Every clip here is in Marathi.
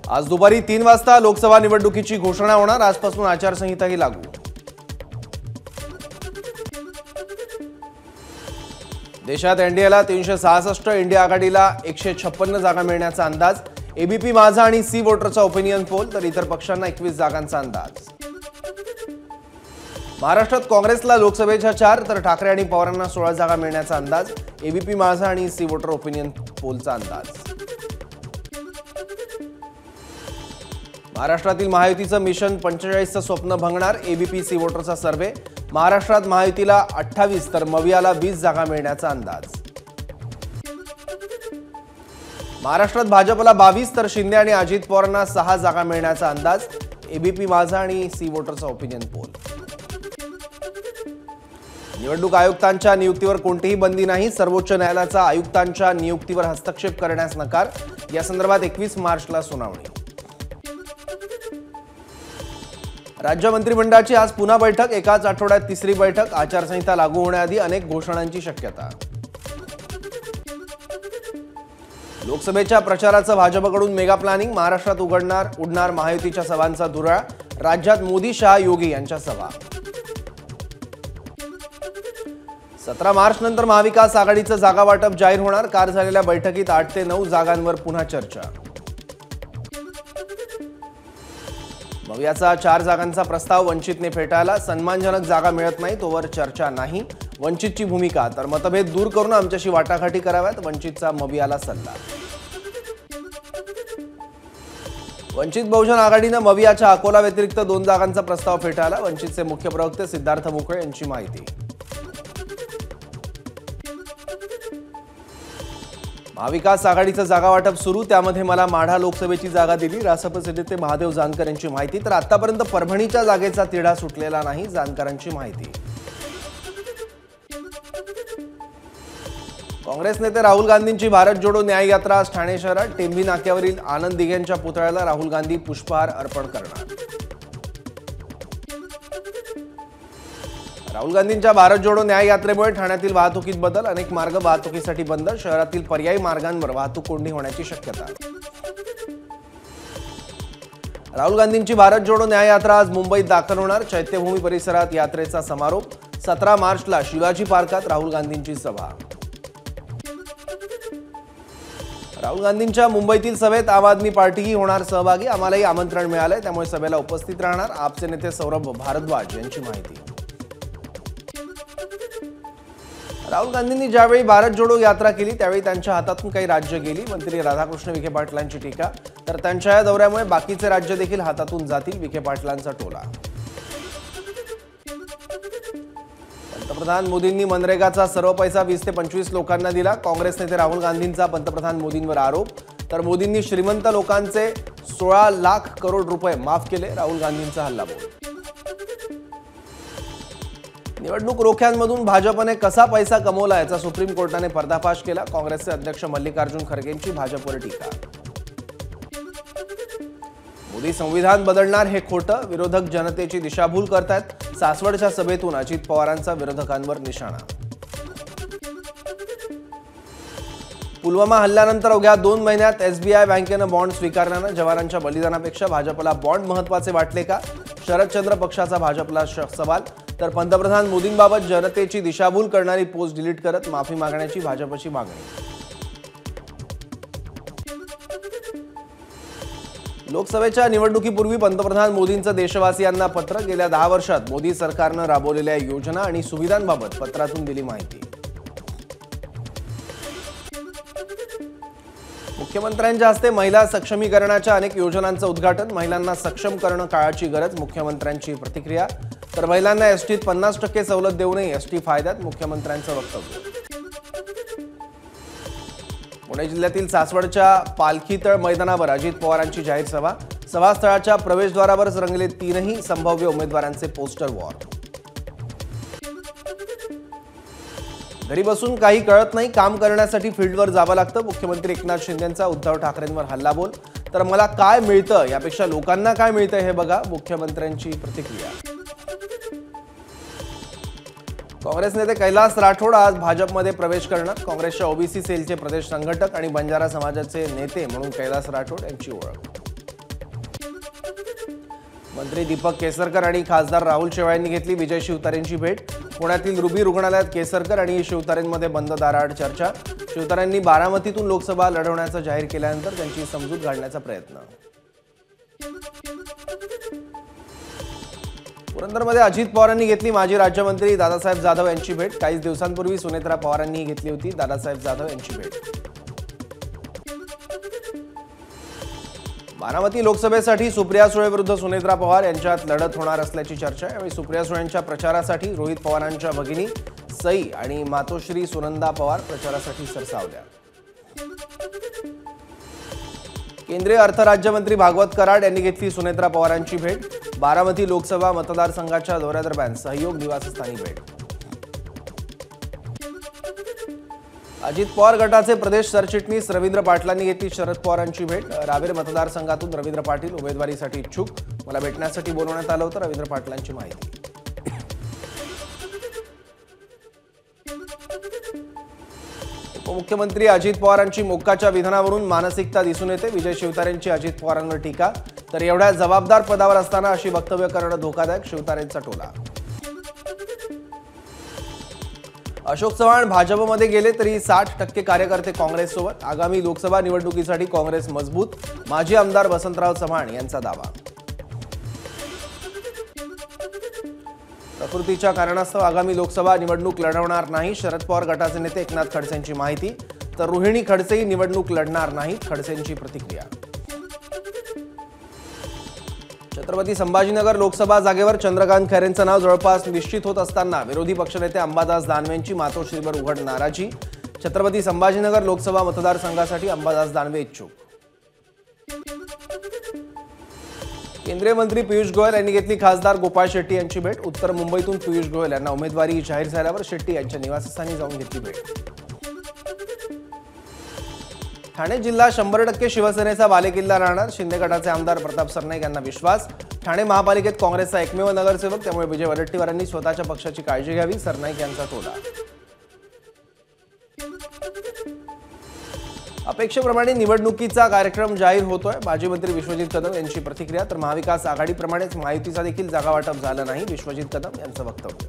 आज दुपारी 3 वाजता लोकसभा निवडणुकीची घोषणा होणार। आजपासून आचारसंहिताही लागू। देशात एनडीएला 366, इंडिया आघाडीला 156 जागा मिळण्याचा अंदाज। एबीपी माझा आणि सी वोटरचा ओपिनियन पोल, तर इतर पक्षांना 21 जागांचा अंदाज। महाराष्ट्रात काँग्रेसला लोकसभेच्या 4 तर ठाकरे आणि पवारांना 16 जागा मिळण्याचा अंदाज। एबीपी माझा आणि सी वोटर ओपिनियन पोलचा अंदाज। महाराष्ट्रातील महायुतीचं मिशन 45चं स्वप्न भंगणार। एबीपी सी वोटरचा सर्व्हे, महाराष्ट्रात महायुतीला 28 तर मवियाला 20 जागा मिळण्याचा अंदाज। महाराष्ट्रात भाजपला 22 तर शिंदे आणि अजित पवारांना 6 जागा मिळण्याचा अंदाज। एबीपी माझा आणि सी वोटरचा ओपिनियन पोल। निवडणूक आयुक्तांच्या नियुक्तीवर कोणतीही बंदी नाही। सर्वोच्च न्यायालयाचा आयुक्तांच्या नियुक्तीवर हस्तक्षेप करण्यास नकार। या संदर्भात 21 मार्चला सुनावणी। राज्य मंत्रिमंडळाची आज पुन्हा बैठक, एकाच आठवड्यात तिसरी बैठक। आचारसंहिता लागू होण्याआधी अनेक घोषणांची शक्यता। लोकसभेच्या प्रचाराचं भाजपकडून मेगा प्लॅनिंग, महाराष्ट्रात उडणार महायुतीच्या सभांचा धुरळा। राज्यात मोदी, शहा, योगी यांच्या सभा। 17 मार्च नंतर महाविकास आघाडीचं जागा वाटप जाहीर होणार। काल झालेल्या बैठकीत 8 ते 9 जागांवर पुन्हा चर्चा। मवियाचा 4 जागांचा प्रस्ताव वंचितने फेटाळला। सन्मानजनक जागा मिळत नाही तोवर चर्चा नाही, वंचितची भूमिका। तर मतभेद दूर करून आमच्याशी वाटाघाटी कराव्यात, वंचितचा मवियाला सल्ला। वंचित बहुजन आघाडीनं मवियाच्या अकोला व्यतिरिक्त 2 जागांचा प्रस्ताव फेटाळला। वंचितचे मुख्य प्रवक्ते सिद्धार्थ मुखळे यांची माहिती। महाविकास आघाडीचं जागा वाटप सुरू, त्यामध्ये मला माढा लोकसभेची जागा दिली। रासपचे नेते महादेव जानकर यांची माहिती। तर आतापर्यंत परभणीच्या जागेचा तिढा सुटलेला नाही, जानकरांची माहिती। काँग्रेस नेते राहुल गांधींची भारत जोडो न्याय यात्रा आज ठाणे शहरात। टेंभी नाक्यावरील आनंद दिघेंच्या पुतळ्याला राहुल गांधी पुष्पहार अर्पण करणार। राहुल गांधींच्या भारत जोडो न्याय यात्रेमुळे ठाण्यातील वाहतुकीत बदल, अनेक मार्ग वाहतुकीसाठी बंद। शहरातील पर्यायी मार्गांवर वाहतूक कोंडी होण्याची शक्यता। राहुल गांधींची भारत जोडो न्याय यात्रा आज मुंबईत दाखल होणार। चैत्यभूमी परिसरात यात्रेचा समारोप। 17 मार्चला शिवाजी पार्कात राहुल गांधींची सभा। राहुल गांधींच्या मुंबईतील सभेत आम आदमी पार्टीही होणार सहभागी। आम्हालाही आमंत्रण मिळालंय, त्यामुळे सभेला उपस्थित राहणार। आपचे नेते सौरभ भारद्वाज यांची माहिती। राहुल गांधींनी ज्यावेळी भारत जोडो यात्रा केली त्यावेळी त्यांच्या हातातून काही राज्य गेली। मंत्री राधाकृष्ण विखे पाटलांची टीका। तर त्यांच्या या दौऱ्यामुळे बाकीचे राज्य देखील हातातून जातील, विखे पाटलांचा टोला। पंतप्रधान मोदींनी मनरेगाचा सर्व पैसा 20 ते 25 लोकांना दिला। काँग्रेस नेते राहुल गांधींचा पंतप्रधान मोदींवर आरोप। तर मोदींनी श्रीमंत लोकांचे 16 लाख करोड रुपये माफ केले, राहुल गांधींचा हल्लाबोल। निवडणूक रोख्यांमधून भाजपने कसा पैसा कमवला याचा सुप्रीम कोर्टाने पर्दाफाश केला। काँग्रेसचे अध्यक्ष मल्लिकार्जुन खरगेंची भाजपवर टीका। मोदी संविधान बदलणार हे खोटं, विरोधक जनतेची दिशाभूल करतात। सासवडच्या सभेतून अजित पवारांचा विरोधकांवर निशाणा। पुलवामा हल्ल्यानंतर अवघ्या 2 महिन्यात एसबीआय बँकेनं बॉन्ड स्वीकारल्यानं जवानांच्या बलिदानापेक्षा भाजपला बॉन्ड महत्त्वाचे वाटले का? शरदचंद्र पक्षाचा भाजपला सवाल। तर पंतप्रधान मोदींबाबत जनतेची दिशाभूल करणारी पोस्ट डिलीट करत माफी मागण्याची भाजपची मागणी। लोकसभेच्या निवडणुकीपूर्वी पंतप्रधान मोदींचं देशवासियांना पत्र। गेल्या 10 वर्षात मोदी सरकारनं राबवलेल्या योजना आणि सुविधांबाबत पत्रातून दिली माहिती। मुख्यमंत्र्यांच्या हस्ते महिला सक्षमीकरणाच्या अनेक योजनांचं उद्घाटन। महिलांना सक्षम करणं काळाची गरज, मुख्यमंत्र्यांची प्रतिक्रिया। तर महिलांना एसटीत 50% सवलत देऊनही एसटी फायद्यात, मुख्यमंत्र्यांचं वक्तव्य। पुणे जिल्ह्यातील सासवडच्या पालखीतळ मैदानावर अजित पवारांची जाहीर सभा। सभास्थळाच्या प्रवेशद्वारावरच रंगले 3ही संभाव्य उमेदवारांचे पोस्टर वॉर। घरी बसून काही कळत नाही, काम करण्यासाठी फील्डवर जावं लागतं, मुख्यमंत्री एकनाथ शिंदेंचा उद्धव ठाकरेंवर हल्लाबोल। तर मला काय मिळतं यापेक्षा लोकांना काय मिळतं हे बघा, मुख्यमंत्र्यांची प्रतिक्रिया। काँग्रेस नेते कैलास राठोड आज भाजपमध्ये प्रवेश करणार. काँग्रेसच्या ओबीसी सेलचे प्रदेश संघटक आणि बंजारा समाजाचे नेते म्हणून कैलास राठोड यांची ओळख. मंत्री दीपक केसरकर आणि खासदार राहुल शेवाळे यांनी घेतली विजय शिवतारेंची भेट. पुण्यातील रुबी रुग्णालयात केसरकर आणि शिवतारेंमध्ये बंद दाराआड चर्चा. शिवतारेंनी बारामतीतून लोकसभा लढवण्याचं जाहीर केल्यानंतर त्यांची समजूत घालण्याचा प्रयत्न. पुरंदरमध्ये अजित पवारांनी घेतली माजी राज्यमंत्री दादासाहेब जाधव यांची भेट. काही दिवसांपूर्वी सुनेत्रा पवारांनी घेतली होती दादासाहेब जाधव यांची भेट. बारामती लोकसभेसाठी सुप्रिया सुळे विरुद्ध सुनेत्रा पवार यांच्यात लढत होणार असल्याची चर्चा. यावेळी सुप्रिया सुळेंच्या प्रचारासाठी रोहित पवारांच्या भगिनी सई आणि मातोश्री सुनंदा पवार प्रचारासाठी सरसावल्या. केंद्रीय अर्थ राज्यमंत्री भागवत कराड यांनी घेतली सुनेत्रा पवारांची भेट. बारामती लोकसभा मतदारसंघाच्या दौऱ्यादरम्यान सहयोग निवासस्थानी भेट. अजित पवार गटाचे प्रदेश सरचिटणीस रवींद्र पाटलांनी घेतली शरद पवारांची भेट. रावेर मतदारसंघातून रवींद्र पाटील उमेदवारीसाठी इच्छुक. मला भेटण्यासाठी बोलवण्यात आलं होतं रवींद्र पाटलांची माहिती. उपमुख्यमंत्री अजित पवारांची मोक्काच्या विधानावरून मानसिकता दिसून येते. विजय शिवतारेंची अजित पवारांवर टीका. तर एवढ्या जबाबदार पदावर असताना अशी वक्तव्य करणं धोकादायक, शिवतारेंचा टोला. अशोक चव्हाण भाजपमध्ये गेले तरी 60% कार्यकर्ते काँग्रेससोबत. आगामी लोकसभा निवडणुकीसाठी काँग्रेस मजबूत. माजी आमदार वसंतराव चव्हाण यांचा दावा. प्रकृतीच्या कारणास्तव आगामी लोकसभा निवडणूक लढवणार नाही, शरद पवार गटाचे नेते एकनाथ खडसेंची माहिती. तर रोहिणी खडसेही निवडणूक लढणार नाहीत, खडसेंची प्रतिक्रिया. छत्रपती संभाजीनगर लोकसभा जागेवर चंद्रकांत खैरेंचं नाव जवळपास निश्चित होत असताना विरोधी पक्षनेते अंबादास दानवेंची मातोश्रीवर उघड नाराजी. छत्रपती संभाजीनगर लोकसभा मतदारसंघासाठी अंबादास दानवे इच्छुक. केंद्रीय मंत्री पियुष गोयल यांनी घेतली खासदार गोपाळ शेट्टी यांची भेट. उत्तर मुंबईतून पियुष गोयल यांना उमेदवारी जाहीर झाल्यावर शेट्टी यांच्या निवासस्थानी जाऊन घेतली भेट. ठाणे जिल्हा 100% शिवसेनेचा बालेकिल्ला राहणार. शिंदे गटाचे आमदार प्रताप सरनाईक यांना विश्वास. ठाणे महापालिकेत काँग्रेसचा एकमेव नगरसेवक, त्यामुळे विजय वडेट्टीवारांनी स्वतःच्या पक्षाची काळजी घ्यावी, सरनाईक यांचा टोला. अपेक्षेप्रमाणे निवडणुकीचा कार्यक्रम जाहीर होतोय. माजी मंत्री विश्वजित कदम यांची प्रतिक्रिया. तर महाविकास आघाडीप्रमाणेच महायुतीचा देखील जागा वाटप झालं नाही, विश्वजित कदम यांचं वक्तव्य.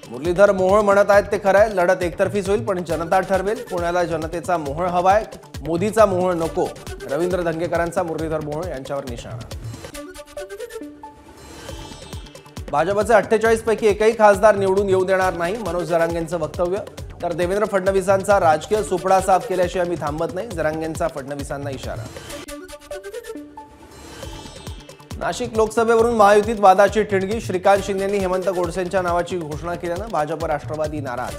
मुरलीधर मोहोळ म्हणत आहेत ते खरं आहे. लढत एकतर्फीच होईल, पण जनता ठरवेल. पुण्याला जनतेचा मोहोळ हवाय, मोदीचा मोहोळ नको. रवींद्र धंगेकरांचा मुरलीधर मोहोळ यांच्यावर निशाणा. भाजपचे 48 पैकी एकही खासदार निवडून येऊ देणार नाही, मनोज जरांगेंचं वक्तव्य. तर देवेंद्र फडणवीसांचा राजकीय सुपडा साफ केल्याशिवाय मी थांबत नाही, जरांगेंचा फडणवीसांना इशारा. नाशिक लोकसभेवरून महायुतीत वादाची ठिणगी. श्रीकांत शिंदेंनी हेमंत गोडसेंच्या नावाची घोषणा केल्यानं भाजप राष्ट्रवादी नाराज.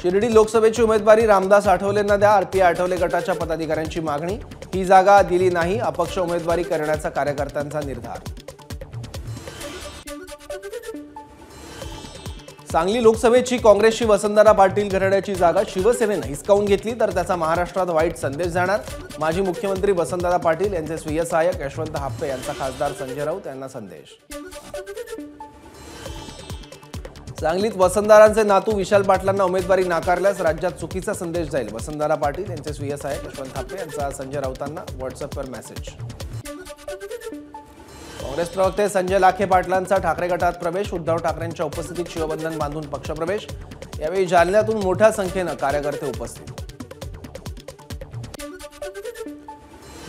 शिर्डी लोकसभेची उमेदवारी रामदास आठवलेंना द्या. आरपीआय आठवले गटाच्या पदाधिकाऱ्यांची मागणी. ही जागा दिली नाही, अपक्ष उमेदवारी करण्याचा कार्यकर्त्यांचा निर्धार. सांगली लोकसभेची काँग्रेसची वसंतदादा पाटील घराण्याची जागा शिवसेनेनं हिसकावून घेतली तर त्याचा महाराष्ट्रात वाईट संदेश जाणार. माजी मुख्यमंत्री वसंतदादा पाटील यांचे स्वीय सहाय्यक यशवंत हापटे यांचा खासदार संजय राऊत यांना संदेश. सांगलीत वसंतदादांचे नातू विशाल पाटलांना उमेदवारी नाकारल्यास राज्यात चुकीचा संदेश जाईल. वसंतदादा पाटील यांचे स्वीय सहाय्यक यशवंत हापटे यांचा संजय राऊतांना व्हॉट्सअपवर मेसेज. काँग्रेस प्रवक्ते संजय लाखे पाटलांचा ठाकरे गटात प्रवेश. उद्धव ठाकरेंच्या उपस्थितीत शिवबंधन बांधून पक्षप्रवेश. यावेळी जालन्यातून मोठ्या संख्येनं कार्यकर्ते उपस्थित.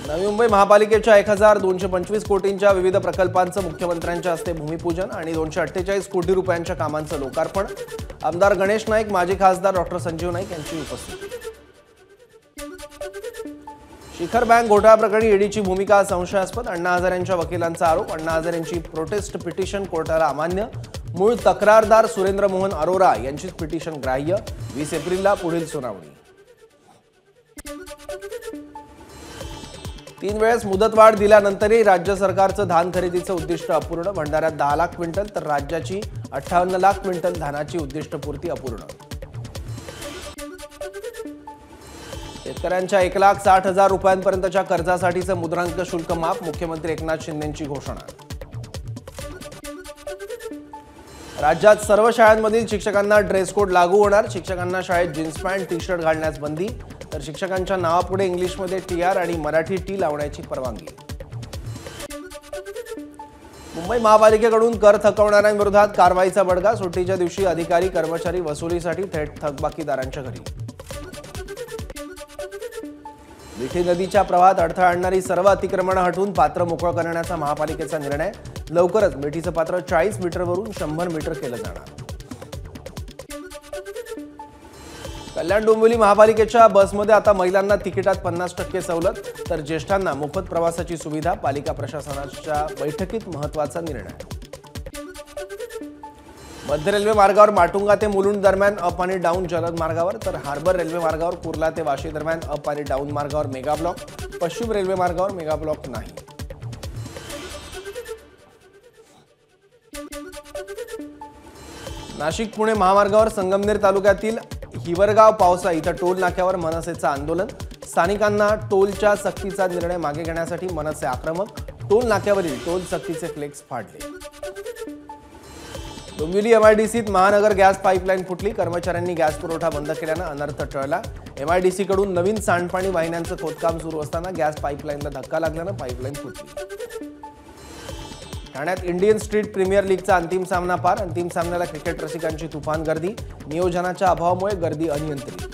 नवी मुंबई महापालिकेच्या 1225 कोटींच्या विविध प्रकल्पांचं मुख्यमंत्र्यांच्या हस्ते भूमिपूजन आणि 248 कोटी रुपयांच्या कामांचं लोकार्पण. आमदार गणेश नाईक, माजी खासदार डॉक्टर संजीव नाईक यांची उपस्थिती. शिखर बँक घोटाळा प्रकरणी ईडीची भूमिका संशयास्पद. अण्णा हजारेंच्या वकिलांचा आरोप. अण्णा हजारेंची प्रोटेस्ट पिटिशन कोर्टाला अमान्य. मूळ तक्रारदार सुरेंद्र मोहन अरोरा यांचीच पिटिशन ग्राह्य. 20 एप्रिलला पुढील सुनावणी. 3 वेळेस मुदतवाढ दिल्यानंतरही राज्य सरकारचं धान खरेदीचं उद्दिष्ट अपूर्ण. भंडाऱ्यात 10 लाख क्विंटल तर राज्याची 58 लाख क्विंटल धानाची उद्दिष्टपूर्ती अपूर्ण. शेतकऱ्यांच्या 1,60,000 रुपयांपर्यंतच्या कर्जासाठीचं मुद्रांक शुल्क माफ, मुख्यमंत्री एकनाथ शिंदेंची घोषणा. राज्यात सर्व शाळांमधील शिक्षकांना ड्रेस कोड लागू होणार. शिक्षकांना शाळेत जीन्स पॅन्ट टी शर्ट घालण्यास बंदी, तर शिक्षकांच्या नावापुढे इंग्लिशमध्ये TR आणि मराठी T लावण्याची परवानगी. मुंबई महापालिकेकडून कर थकवणाऱ्यांविरोधात कारवाईचा बडगा. सुट्टीच्या दिवशी अधिकारी कर्मचारी वसुलीसाठी थेट थकबाकीदारांच्या घरी. मिठी नदीच्या प्रवाहात अडथळा आणणारी सर्व अतिक्रमणं हटवून पात्र मोकळं करण्याचा महापालिकेचा निर्णय. लवकरच मिठीचं पात्र 40 मीटरवरून 100 मीटर केलं जाणार. कल्याण डोंबिवली महापालिकेच्या बसमध्ये आता महिलांना तिकिटात 50% सवलत, तर ज्येष्ठांना मोफत प्रवासाची सुविधा. पालिका प्रशासनाच्या बैठकीत महत्त्वाचा निर्णय. मध्य रेल्वे मार्गावर माटुंगा ते मुलुंड दरम्यान अप आणि डाऊन जलद मार्गावर, तर हार्बर रेल्वे मार्गावर कुर्ला ते वाशी दरम्यान अप आणि डाऊन मार्गावर मेगा ब्लॉक. पश्चिम रेल्वे मार्गावर मेगा ब्लॉक नाही. नाशिक पुणे महामार्गावर संगमनेर तालुक्यातील हिवरगाव पावसा इथं टोल नाक्यावर मनसेचं आंदोलन. स्थानिकांना टोलच्या सक्तीचा निर्णय मागे घेण्यासाठी मनसे आक्रमक. टोल नाक्यावरील टोल सक्तीचे फ्लेक्स फाडले. डोंबिवली MIDCत महानगर गॅस पाईपलाईन फुटली. कर्मचाऱ्यांनी गॅस पुरवठा बंद केल्यानं अनर्थ टळला. MIDCकडून नवीन सांडपाणी वाहिन्यांचं खोदकाम सुरू असताना गॅस पाईपलाईनला धक्का लागल्यानं पाईपलाईन फुटली. ठाण्यात इंडियन स्ट्रीट प्रीमियर लीगचा अंतिम सामना पार. अंतिम सामन्याला क्रिकेट रसिकांची तुफान गर्दी. नियोजनाच्या अभावामुळे गर्दी अनियंत्रित.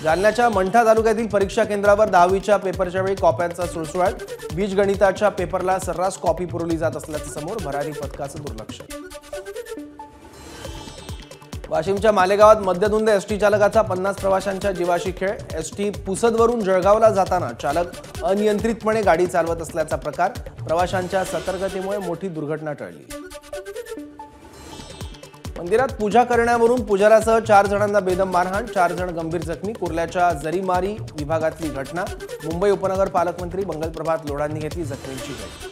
जालन्याच्या मंठा तालुक्यातील परीक्षा केंद्रावर 10वीच्या पेपरच्या वेळी कॉप्यांचा सुळसुळाट. बीजगणिताच्या पेपरला सर्रास कॉपी पुरवली जात असल्याचं समोर. भरारी पथकाचं दुर्लक्ष. वाशिमच्या मालेगावात मद्यधुंद एसटी चालकाचा 50 प्रवाशांच्या जीवाशी खेळ. एसटी पुसदवरून जळगावला जाताना चालक अनियंत्रितपणे गाडी चालवत असल्याचा प्रकार. प्रवाशांच्या सतर्कतेमुळे मोठी दुर्घटना टळली. मंदिरात पूजा करण्यावरून पुजाऱ्यासह 4 जणांना बेदम मारहाण. 4 जण गंभीर जखमी. कुर्ल्याच्या जरीमारी विभागातली घटना. मुंबई उपनगर पालकमंत्री मंगलप्रभात लोढांनी घेतली जखमींची भेट.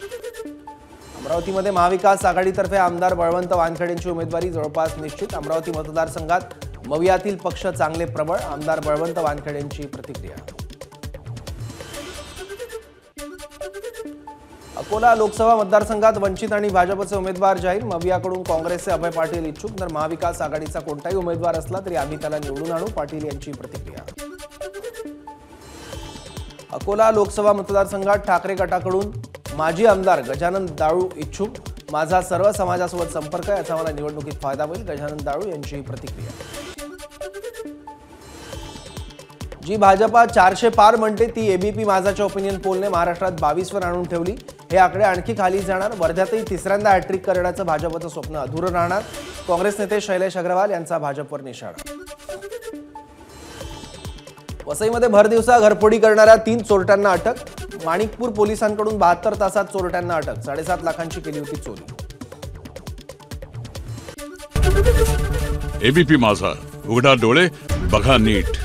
अमरावतीमध्ये महाविकास आघाडीतर्फे आमदार बळवंत वानखेडेंची उमेदवारी जवळपास निश्चित. अमरावती मतदारसंघात मवियातील पक्ष चांगले प्रबळ. आमदार बळवंत वानखेडेंची प्रतिक्रिया. अकोला लोकसभा मतदारसंघात वंचित आणि भाजपचे उमेदवार जाहीर. मवियाकडून काँग्रेसचे अभय पाटील इच्छुक, तर महाविकास आघाडीचा कोणताही उमेदवार असला तरी आम्ही त्याला निवडून आणू. पाटील यांची प्रतिक्रिया. अकोला लोकसभा मतदारसंघात ठाकरे गटाकडून माजी आमदार गजानन दाळू इच्छुक. माझा सर्व समाजासोबत संपर्क, याचा मला निवडणुकीत फायदा होईल. गजानन दाळू यांची प्रतिक्रिया. जी भाजपा 400 पार म्हणते ती ABP माझाच्या ओपिनियन पोलने महाराष्ट्रात 22 वर आणून ठेवली. हे आकडे आणखी खाली जाणार. वर्ध्यातही तिसऱ्यांदा हॅट्रिक करण्याचं भाजपचं स्वप्न अधुरं राहणार. काँग्रेस नेते शैलेश अग्रवाल यांचा भाजपवर निशाणा. वसईमध्ये भरदिवसा घरफोडी करणाऱ्या 3 चोरट्यांना अटक. माणिकपूर पोलिसांकडून 72 तासात चोरट्यांना अटक. 7.5 लाखांची केली होती चोरी. ABP माझा, उघडा डोळे बघा नीट.